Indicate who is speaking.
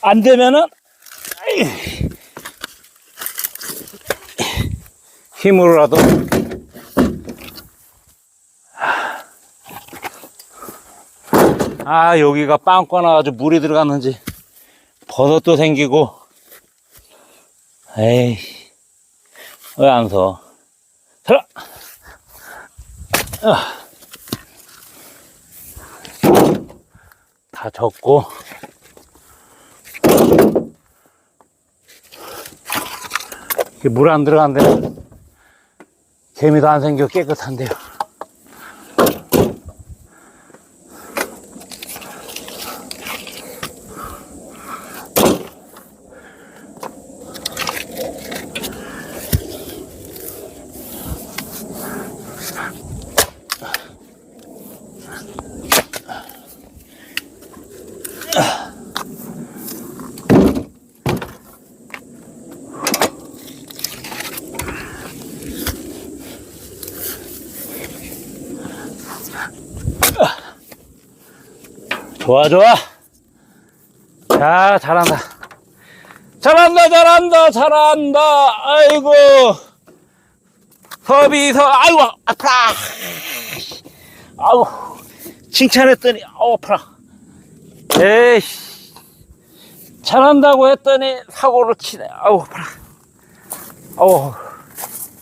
Speaker 1: 안 되면은 힘으로라도. 아, 여기가 빵꾸 나가지고 물이 들어갔는지 버섯도 생기고. 에이, 왜 안 서? 들어! 다 젖고. 물 안 들어간데 개미도 안 생겨 깨끗한데요. 좋아, 좋아. 자, 잘한다. 잘한다, 잘한다, 잘한다. 아이고. 아이고, 아파라. 아이고. 칭찬했더니, 아파라. 에이씨. 잘한다고 했더니 사고를 치네. 아이고, 아파라. 아이고.